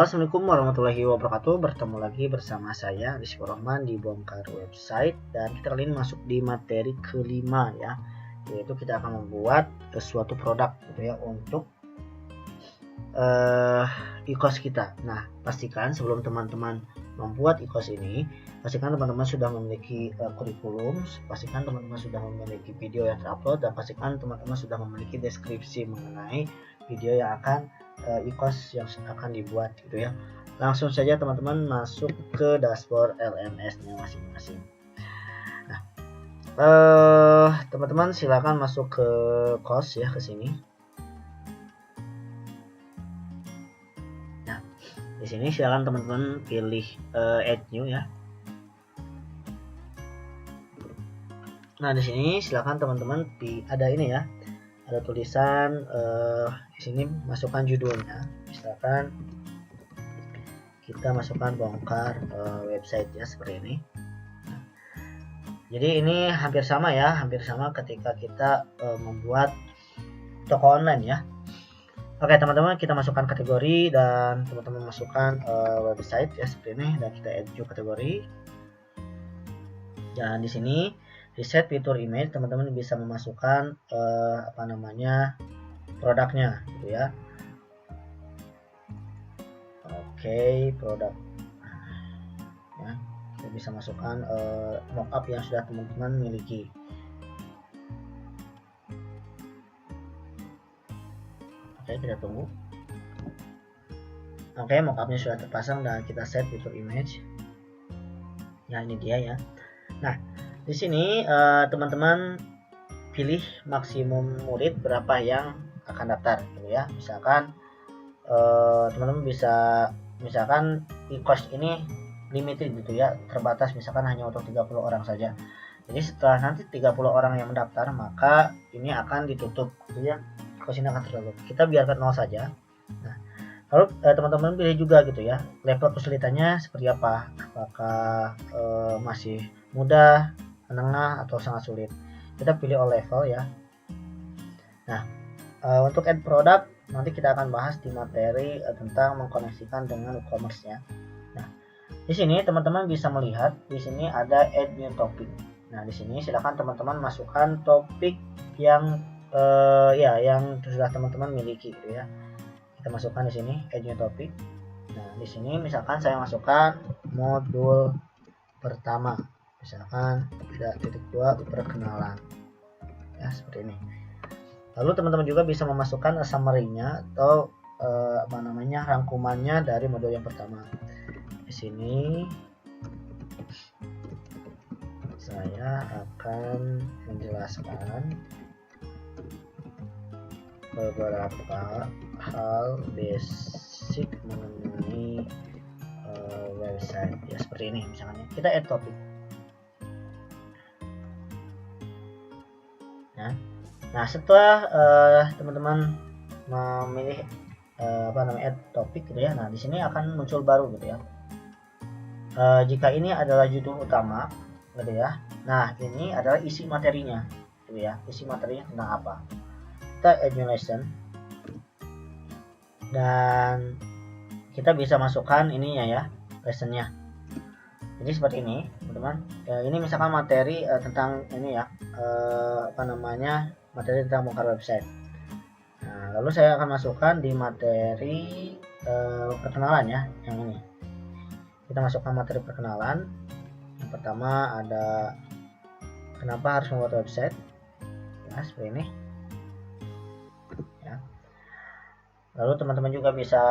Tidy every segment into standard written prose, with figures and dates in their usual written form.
Assalamualaikum warahmatullahi wabarakatuh. Bertemu lagi bersama saya Rizky Rohman di Bongkar Website, dan kita kali ini masuk di materi kelima ya, yaitu kita akan membuat suatu produk gitu ya untuk e-course kita. Nah, pastikan sebelum teman-teman membuat e-course ini, pastikan teman-teman sudah memiliki kurikulum, pastikan teman-teman sudah memiliki video yang terupload, dan pastikan teman-teman sudah memiliki deskripsi mengenai video yang akan e-course yang akan dibuat gitu ya. Langsung saja teman-teman masuk ke dashboard LMS-nya masing-masing. Nah, teman-teman silakan masuk ke course ya, ke sini. Nah, di sini silakan teman-teman pilih add new ya. Nah, di sini silakan teman-teman ada ini ya. Ada tulisan di sini masukkan judulnya, misalkan kita masukkan Bongkar website ya, seperti ini. Nah, jadi ini hampir sama ya, hampir sama ketika kita membuat toko online ya. Oke teman-teman, kita masukkan kategori dan teman-teman masukkan website ya, seperti ini, dan kita add new kategori. Dan di sini di set fitur image, teman-teman bisa memasukkan produknya gitu ya. Oke, produk ya, kita bisa masukkan mockup yang sudah teman-teman miliki. Oke, kita tunggu. Oke, mockupnya sudah terpasang dan kita set fitur image ya, ini dia ya. Nah, di sini teman-teman pilih maksimum murid berapa yang akan daftar gitu ya. Misalkan teman-teman bisa, misalkan e-course ini limited gitu ya, terbatas, misalkan hanya untuk 30 orang saja. Jadi setelah nanti 30 orang yang mendaftar, maka ini akan ditutup gitu ya, e-course ini akan tertutup. Kita biarkan 0 saja. Nah, lalu teman-teman pilih juga gitu ya, level kesulitannya seperti apa, apakah masih mudah, menengah, atau sangat sulit. Kita pilih all level ya. Nah, untuk add product nanti kita akan bahas di materi tentang mengkoneksikan dengan e-commerce ya. Nah, di sini teman-teman bisa melihat di sini ada add new topic. Nah, di sini silakan teman-teman masukkan topik yang yang sudah teman-teman miliki gitu ya. Kita masukkan di sini add new topic. Nah, di sini misalkan saya masukkan modul pertama, misalkan ada titik 2 perkenalan ya, seperti ini. Lalu teman-teman juga bisa memasukkan summary-nya atau rangkumannya dari modul yang pertama. Di sini saya akan menjelaskan beberapa hal basic mengenai website ya, seperti ini misalnya. Kita add topik. Nah, setelah teman-teman memilih add topik gitu ya, nah di sini akan muncul baru gitu ya. Jika ini adalah judul utama gitu ya, nah ini adalah isi materinya gitu ya, isi materinya tentang apa. Kita add new lesson dan kita bisa masukkan ininya ya, lessonnya. Jadi seperti ini teman-teman. Ini misalkan materi tentang ini ya, materi tentang Bongkar website. Nah, lalu saya akan masukkan di materi perkenalan ya, yang ini. Kita masukkan materi perkenalan. Yang pertama ada kenapa harus membuat website ya, seperti ini ya. Lalu teman-teman juga bisa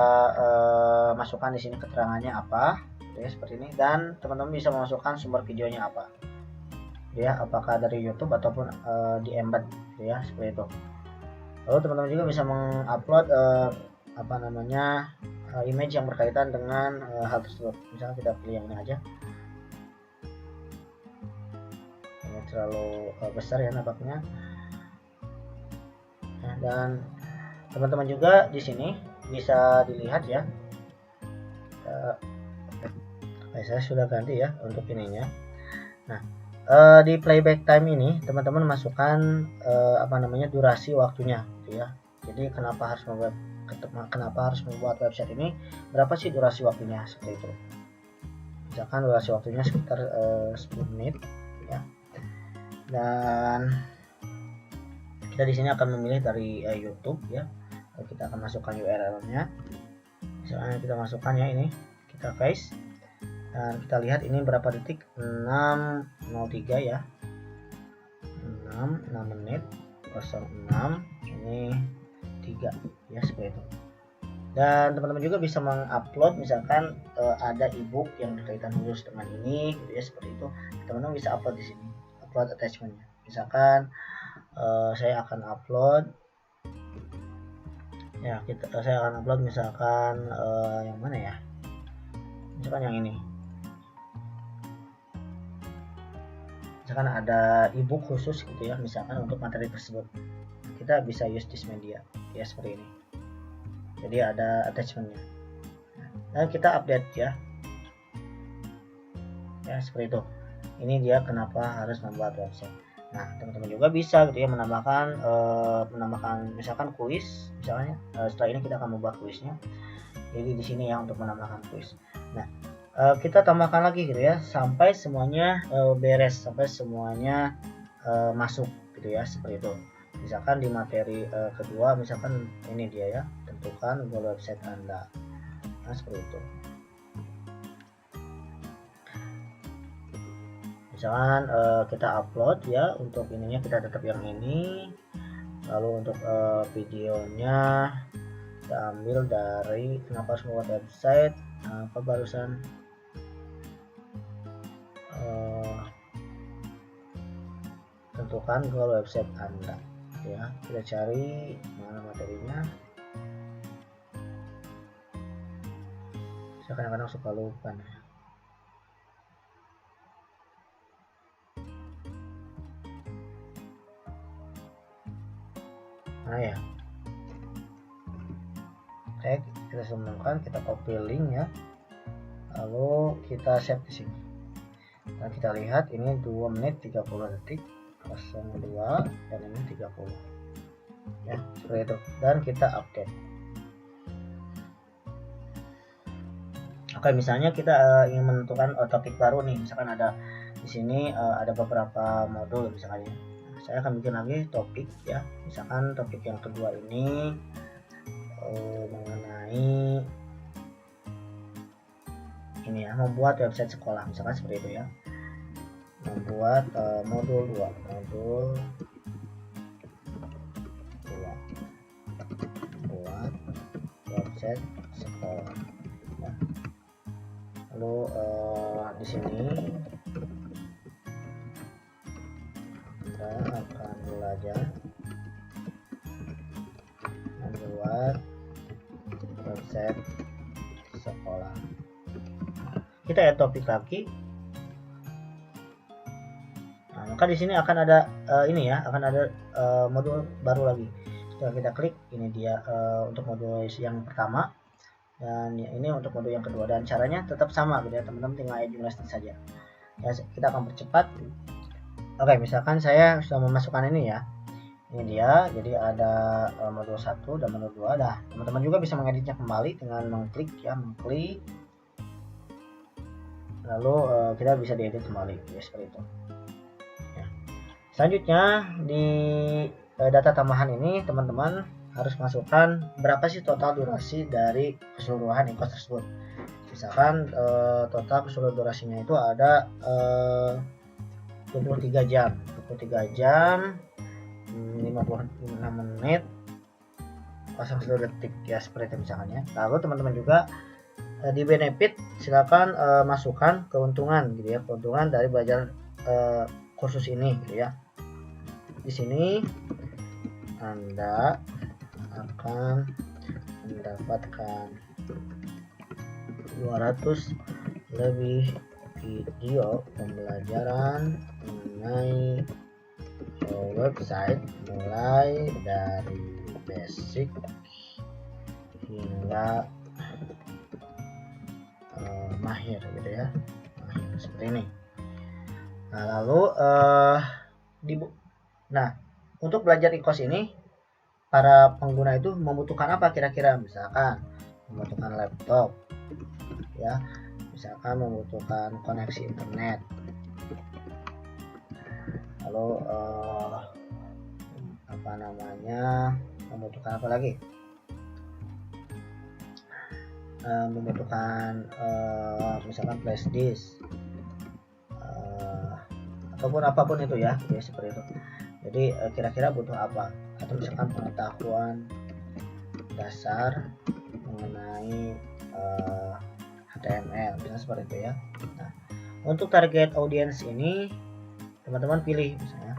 masukkan di sini keterangannya apa ya, seperti ini, dan teman-teman bisa memasukkan sumber videonya apa ya, apakah dari YouTube ataupun di embed ya, seperti itu. Lalu teman-teman juga bisa mengupload image yang berkaitan dengan hal tersebut. Misalnya kita pilih yang ini aja, ini terlalu besar ya nampaknya ya, dan teman-teman juga di sini bisa dilihat ya, saya sudah ganti ya untuk ininya. Nah, di playback time ini teman-teman masukkan durasi waktunya gitu ya. Jadi kenapa harus membuat website ini, berapa sih durasi waktunya, seperti itu. Misalkan durasi waktunya sekitar 10 menit ya. Dan kita di sini akan memilih dari YouTube ya. Kita akan masukkan URL-nya. Misalnya kita masukkan ya, ini kita paste dan kita lihat ini berapa detik, 6.03 ya, 6 menit 06, ini 3 ya, seperti itu. Dan teman-teman juga bisa mengupload, misalkan ada ebook yang berkaitan khusus dengan ini gitu ya, seperti itu. Teman-teman bisa upload di sini, upload attachmentnya. Misalkan saya akan upload ya, saya akan upload misalkan yang mana ya, misalkan yang ini, misalkan ada ebook khusus gitu ya, misalkan untuk materi tersebut kita bisa use this media ya, seperti ini. Jadi ada attachmentnya dan kita update ya, seperti itu. Ini dia kenapa harus membuat website. Nah, teman-teman juga bisa gitu ya menambahkan misalkan kuis, misalnya setelah ini kita akan membuat kuisnya. Jadi di sini ya untuk menambahkan kuis. Nah, kita tambahkan lagi gitu ya sampai semuanya beres, sampai semuanya masuk gitu ya, seperti itu. Misalkan di materi kedua, misalkan ini dia ya, tentukan goal website Anda. Nah, seperti itu. Misalkan kita upload ya, untuk ininya kita tetap yang ini. Lalu untuk videonya kita ambil dari kenapa harus membuat website, apa barusan tentukan goal website Anda ya. Kita cari mana materinya, saya kadang-kadang suka lupa nih. Nah ya, kita sembunyikan, kita copy link ya, lalu kita save di sini. Dan kita lihat ini 2 menit 30 detik 02 dan ini 30 ya, seperti itu. Dan kita update. Oke, misalnya kita ingin menentukan topik baru nih, misalkan ada di sini ada beberapa modul misalnya. Saya akan bikin lagi topik ya, misalkan topik yang kedua ini mengenai ini ya, membuat website sekolah, misalkan seperti itu ya. Membuat modul 2 buat website sekolah ya. Lalu di sini kita akan belajar membuat website sekolah. Kita add topik lagi. Nah, maka di sini akan ada ini ya, akan ada modul baru lagi. Setelah kita klik, ini dia untuk modul yang pertama, dan ini untuk modul yang kedua, dan caranya tetap sama gitu ya, teman-teman tinggal add jumlah saja ya. Kita akan percepat. Oke, misalkan saya sudah memasukkan ini ya, ini dia. Jadi ada modul 1 dan modul 2. Nah, teman-teman juga bisa mengeditnya kembali dengan mengklik ya, mengklik, lalu kita bisa diedit kembali ya, seperti itu ya. Selanjutnya di data tambahan ini teman-teman harus masukkan berapa sih total durasi dari keseluruhan e-course tersebut. Misalkan total keseluruhan durasinya itu ada 23 jam 56 menit 01 detik ya, seperti itu misalnya. Lalu teman-teman juga di benefit silakan masukkan keuntungan gitu ya, keuntungan dari belajar kursus ini gitu ya. Di sini Anda akan mendapatkan 200 lebih video pembelajaran mengenai website, mulai dari basic hingga mahir gitu ya, mahir seperti ini. Nah, lalu untuk belajar e-course ini para pengguna itu membutuhkan apa kira-kira. Misalkan membutuhkan laptop ya, misalkan membutuhkan koneksi internet, lalu apa namanya, membutuhkan apa lagi, membutuhkan misalkan flash disk ataupun apapun itu ya, seperti itu. Jadi kira-kira butuh apa, atau misalkan pengetahuan dasar mengenai HTML misalnya seperti itu ya. Nah, untuk target audience ini teman-teman pilih misalnya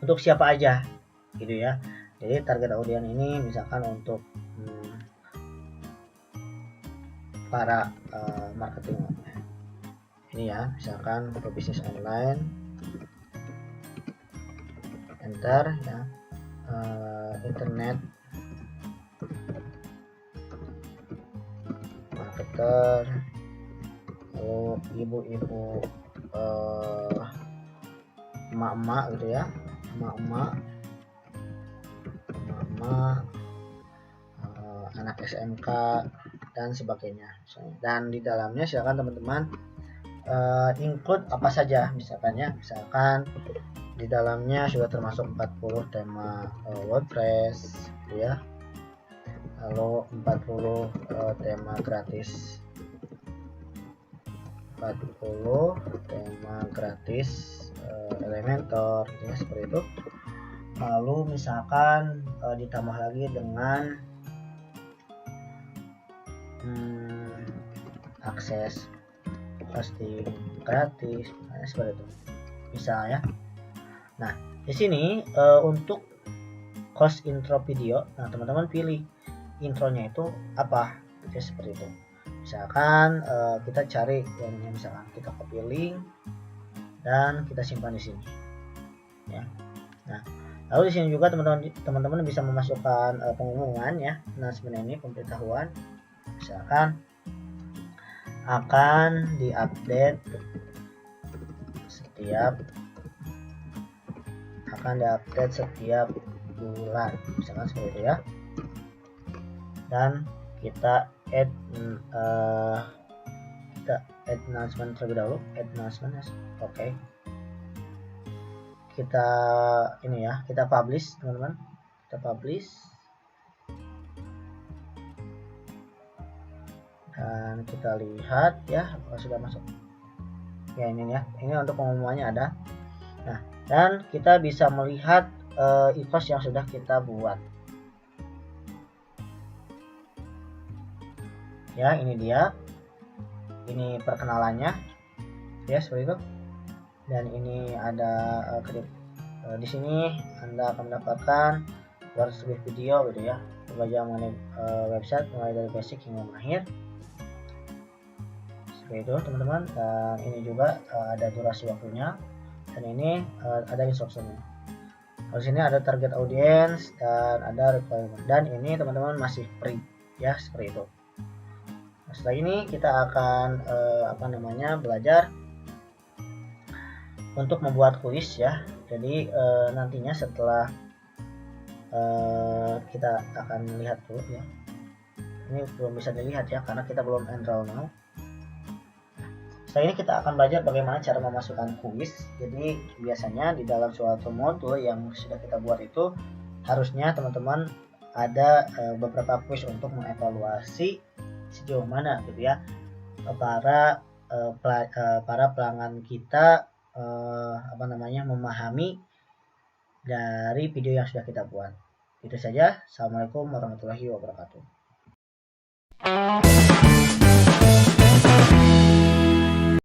untuk siapa aja gitu ya. Jadi target audience ini misalkan untuk para marketing ini ya, misalkan untuk bisnis online, enter ya, internet marketer, lalu ibu-ibu emak-emak gitu ya, emak-emak anak SMK dan sebagainya. Dan di dalamnya silakan teman-teman include apa saja, misalkan ya, misalkan di dalamnya sudah termasuk 40 tema WordPress gitu ya, lalu 40 tema gratis, 40 tema gratis Elementor gitu ya, seperti itu. Lalu misalkan ditambah lagi dengan akses hosting gratis, seperti itu misalnya. Nah, di sini untuk host intro video, nah teman-teman pilih intronya itu apa, ya seperti itu. Misalkan kita cari yang misalkan kita copy link dan kita simpan di sini ya. Nah, lalu di sini juga teman-teman bisa memasukkan pengumuman ya. Nah, sebenarnya ini pemberitahuan, misalkan akan diupdate setiap bulan, misalkan seperti itu ya. Dan kita add announcement terlebih dahulu, oke. Kita ini ya, kita publish teman-teman, kita publish dan kita lihat ya apakah sudah masuk ya. Ini ya, ini untuk pengumumannya ada. Nah, dan kita bisa melihat e-course yang sudah kita buat ya. Ini dia, ini perkenalannya ya, seperti itu. Dan ini ada di sini Anda akan mendapatkan course video gitu ya, belajar mengenai website mulai dari basic hingga mahir, seperti itu teman-teman. Dan ini juga ada durasi waktunya, dan ini ada instruksinya. Di sini ada target audience dan ada requirement, dan ini teman-teman masih free ya, seperti itu. Nah, setelah ini kita akan belajar untuk membuat kuis ya. Jadi nantinya setelah kita akan lihat dulu ya. Ini belum bisa dilihat ya karena kita belum enroll now. Setelah ini kita akan belajar bagaimana cara memasukkan kuis. Jadi biasanya di dalam suatu modul yang sudah kita buat itu harusnya teman-teman ada beberapa kuis untuk mengevaluasi sejauh mana gitu ya para pelanggan kita memahami dari video yang sudah kita buat. Itu saja. Assalamualaikum warahmatullahi wabarakatuh.